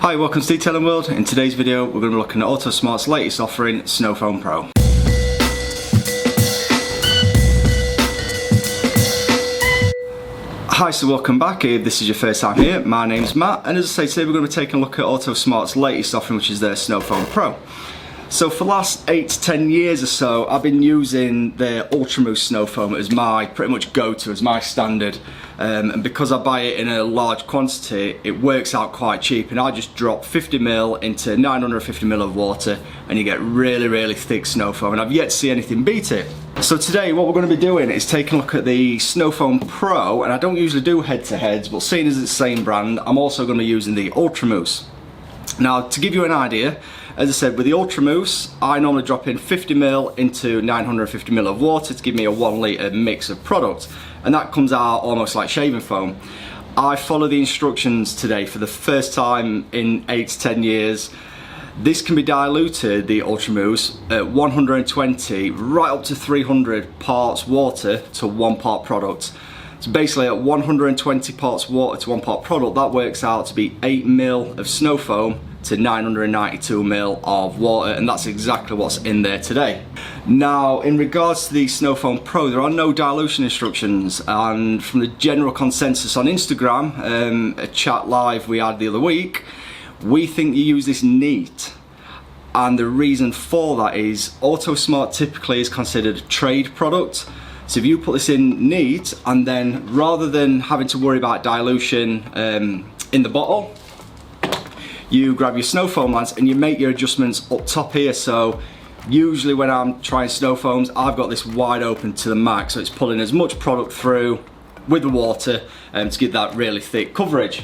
Hi, welcome to Detailing World. In today's video we're going to be looking at AutoSmart's latest offering, Snowfoam Pro. Hi, so welcome back. If this is your first time here, my name's Matt, and as I say, today we're going to be taking a look at AutoSmart's latest offering, which is their Snowfoam Pro. So for the last 8 to 10 years or so, I've been using their Ultra Mousse Snowfoam as my pretty much go-to, as my standard. And because I buy it in a large quantity, it works out quite cheap, and I just drop 50ml into 950ml of water and you get really thick snow foam, and I've yet to see anything beat it. So today what we're going to be doing is taking a look at the Snowfoam Pro, and I don't usually do head-to-heads, but seeing as it's the same brand, I'm also going to be using the Ultra Mousse. Now, to give you an idea, as I said, with the Ultra Mousse, I normally drop in 50ml into 950ml of water to give me a 1 litre mix of product, and that comes out almost like shaving foam. I follow the instructions today for the first time in 8 to 10 years. This can be diluted, the Ultra Mousse, at 120 right up to 300 parts water to 1 part product. So basically at 120 parts water to 1 part product, that works out to be 8ml of snow foam to 992ml of water, and that's exactly what's in there today. Now, in regards to the Snowfoam Pro, there are no dilution instructions, and from the general consensus on Instagram, a chat live we had the other week, we think you use this neat. And the reason for that is AutoSmart typically is considered a trade product. So if you put this in neat, and then rather than having to worry about dilution in the bottle, you grab your snow foam lance and you make your adjustments up top here. So usually when I'm trying snow foams, I've got this wide open to the max, so it's pulling as much product through with the water to give that really thick coverage.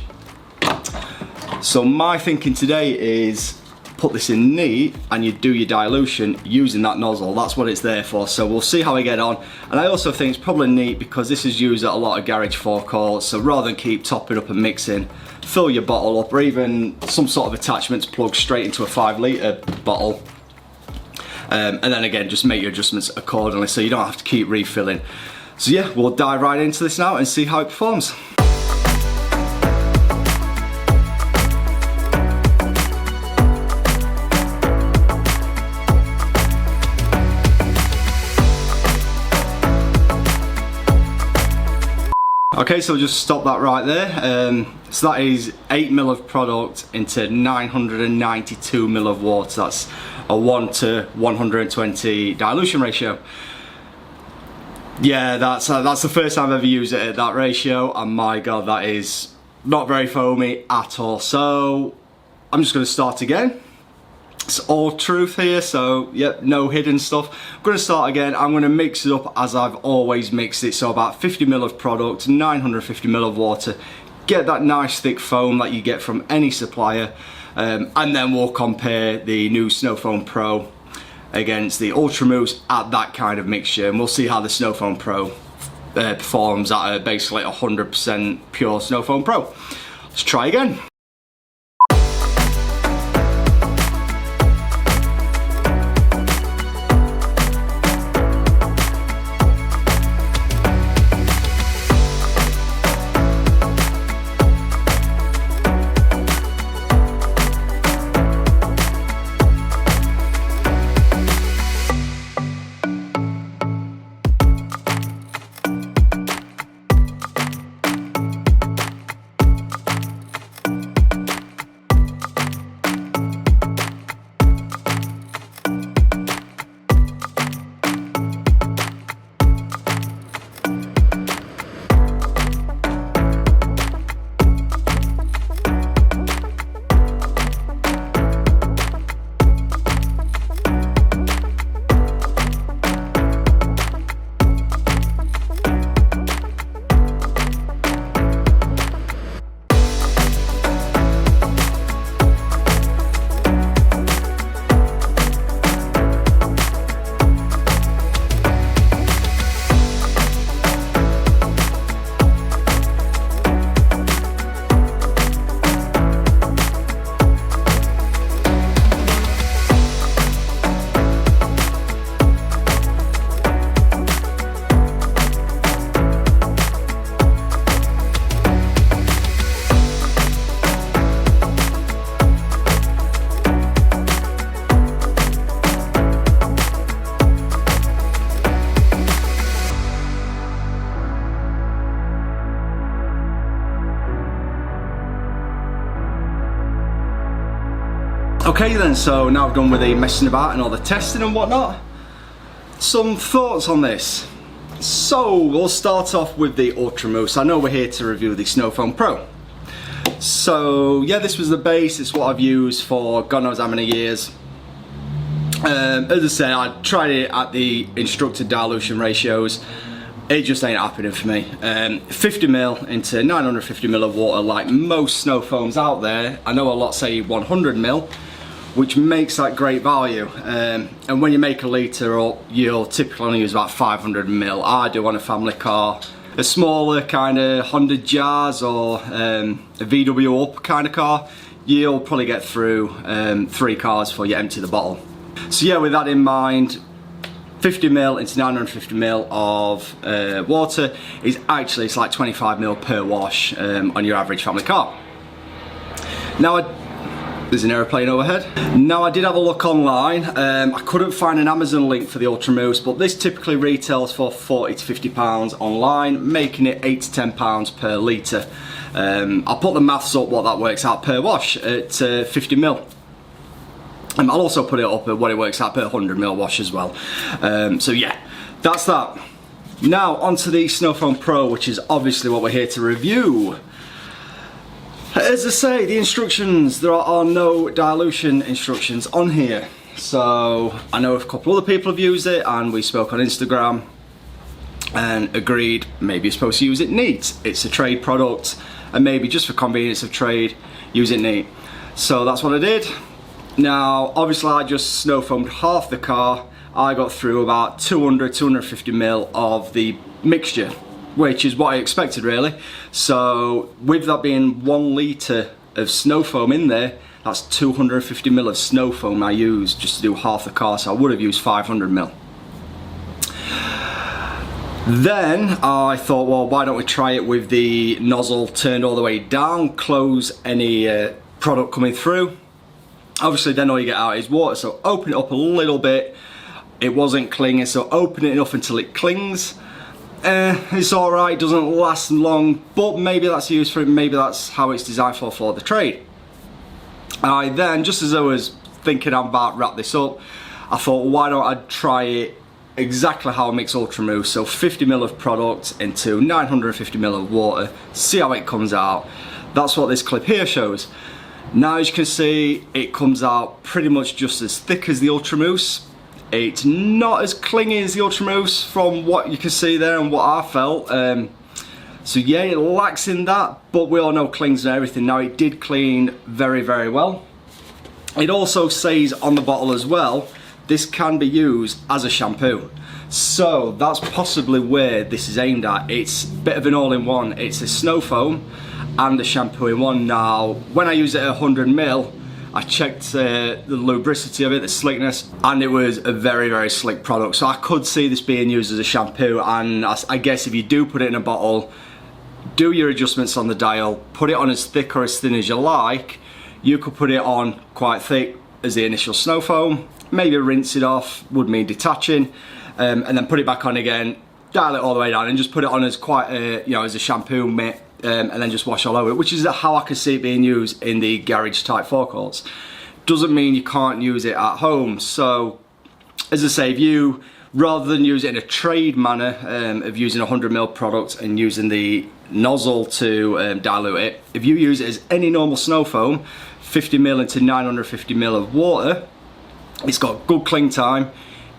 So my thinking today is put this in neat and you do your dilution using that nozzle. That's what it's there for, so we'll see how we get on. And I also think it's probably neat because this is used at a lot of garage forecourts, so rather than keep topping up and mixing, fill your bottle up, or even some sort of attachments plug straight into a 5 litre bottle, and then again just make your adjustments accordingly so you don't have to keep refilling. So yeah, we'll dive right into this now and see how it performs. Okay, so we'll just stop that right there. So that is 8ml of product into 992ml of water. That's a 1 to 120 dilution ratio. Yeah, that's the first time I've ever used it at that ratio, and my god, that is not very foamy at all. So I'm just going to start again. It's all truth here, so yep, no hidden stuff. I'm going to start again. I'm going to mix it up as I've always mixed it, so about 50ml of product, 950ml of water, get that nice thick foam that you get from any supplier, and then we'll compare the new Snowfoam Pro against the Ultra Mousse at that kind of mixture, and we'll see how the Snowfoam Pro performs at basically 100% pure Snowfoam Pro. Let's try again. Okay then, so now I've done with the messing about and all the testing and whatnot, some thoughts on this. So we'll start off with the Ultra Mousse. I know we're here to review the Snowfoam Pro. So yeah, this was the base. It's what I've used for God knows how many years. As I said, I tried it at the instructed dilution ratios. It just ain't happening for me. 50ml into 950ml of water, like most snow foams out there. I know a lot say 100ml, which makes that great value. And when you make a litre, you'll typically only use about 500ml. I do on a family car. A smaller kind of Honda Jazz or a VW Up kind of car, you'll probably get through 3 cars before you empty the bottle. So yeah, with that in mind, 50ml into 950ml of water is actually, it's like 25ml per wash on your average family car. Now, there's an aeroplane overhead. Now I did have a look online. I couldn't find an Amazon link for the Ultra Mousse, but this typically retails for £40 to £50 online, making it £8 to £10 per litre. I'll put the maths up what that works out per wash at 50ml. I'll also put it up at what it works out per 100ml wash as well. So yeah, that's that. Now onto the Snowfoam Pro, which is obviously what we're here to review. As I say, the instructions, there are no dilution instructions on here. So I know a couple other people have used it, and we spoke on Instagram and agreed maybe you're supposed to use it neat. It's a trade product, and maybe just for convenience of trade, use it neat. So that's what I did. Now obviously I just snow foamed half the car. I got through about 250ml of the mixture, which is what I expected really. So with that being 1 litre of snow foam in there, that's 250ml of snow foam I used just to do half the car, so I would have used 500ml. Then I thought, well, why don't we try it with the nozzle turned all the way down, close any product coming through. Obviously then all you get out is water, so open it up a little bit. It wasn't clinging, so open it enough until it clings. It's alright, doesn't last long, but maybe that's used for it, maybe that's how it's designed for the trade. I then, just as I was thinking I'm about to wrap this up, I thought, why don't I try it exactly how I mix Ultra Mousse, so 50ml of product into 950ml of water, see how it comes out. That's what this clip here shows. Now as you can see, it comes out pretty much just as thick as the Ultra Mousse. It's not as clingy as the Ultra Mousse from what you can see there and what I felt. So yeah, it lacks in that, but we all know clings and everything. Now it did clean very, very well. It also says on the bottle as well, this can be used as a shampoo. So that's possibly where this is aimed at. It's a bit of an all-in-one. It's a snow foam and a shampoo in one. Now, when I use it at 100ml, I checked the lubricity of it, the slickness, and it was a very, very slick product. So I could see this being used as a shampoo, and I guess if you do put it in a bottle, do your adjustments on the dial, put it on as thick or as thin as you like. You could put it on quite thick as the initial snow foam, maybe rinse it off, would mean detaching, and then put it back on again, dial it all the way down, and just put it on as quite a, you know, as a shampoo mitt. And then just wash all over it, which is how I can see it being used in the garage type forecourts. Doesn't mean you can't use it at home. So, as I say, if you, rather than use it in a trade manner of using a 100ml product and using the nozzle to dilute it, if you use it as any normal snow foam, 50ml into 950ml of water, it's got good cling time.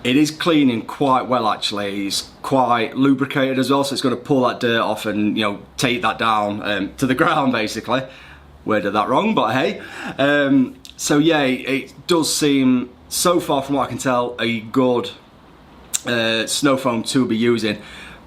It is cleaning quite well actually. It's quite lubricated as well, so it's going to pull that dirt off and, you know, take that down to the ground basically. Worded that wrong, but hey. So yeah, it does seem, so far from what I can tell, a good snow foam to be using.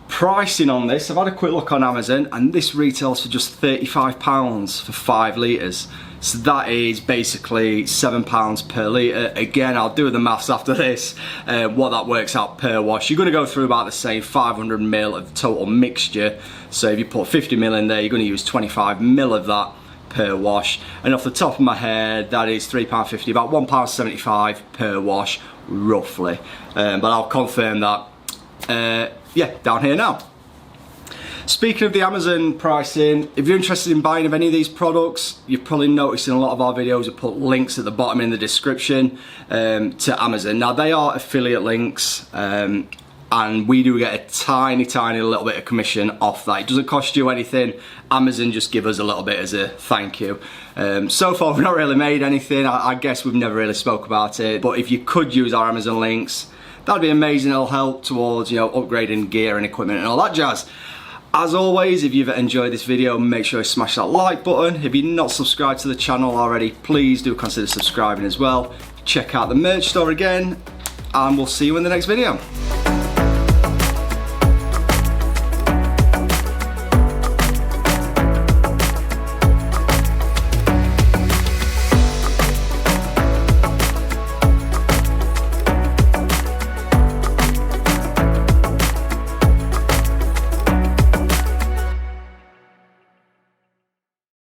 Pricing on this, I've had a quick look on Amazon, and this retails for just £35 for 5 litres. So that is basically £7 per litre. Again, I'll do the maths after this, what that works out per wash. You're going to go through about the same 500ml of total mixture. So if you put 50ml in there, you're going to use 25ml of that per wash. And off the top of my head, that is £3.50, about £1.75 per wash, roughly. But I'll confirm that, yeah, down here now. Speaking of the Amazon pricing, if you're interested in buying of any of these products, you've probably noticed in a lot of our videos we put links at the bottom in the description to Amazon. Now they are affiliate links, and we do get a tiny little bit of commission off that. It doesn't cost you anything. Amazon just give us a little bit as a thank you. So far we've not really made anything. I guess we've never really spoke about it, but if you could use our Amazon links, that'd be amazing. It'll help towards, you know, upgrading gear and equipment and all that jazz. As always, if you've enjoyed this video, make sure you smash that like button. If you're not subscribed to the channel already, please do consider subscribing as well. Check out the merch store again, and we'll see you in the next video.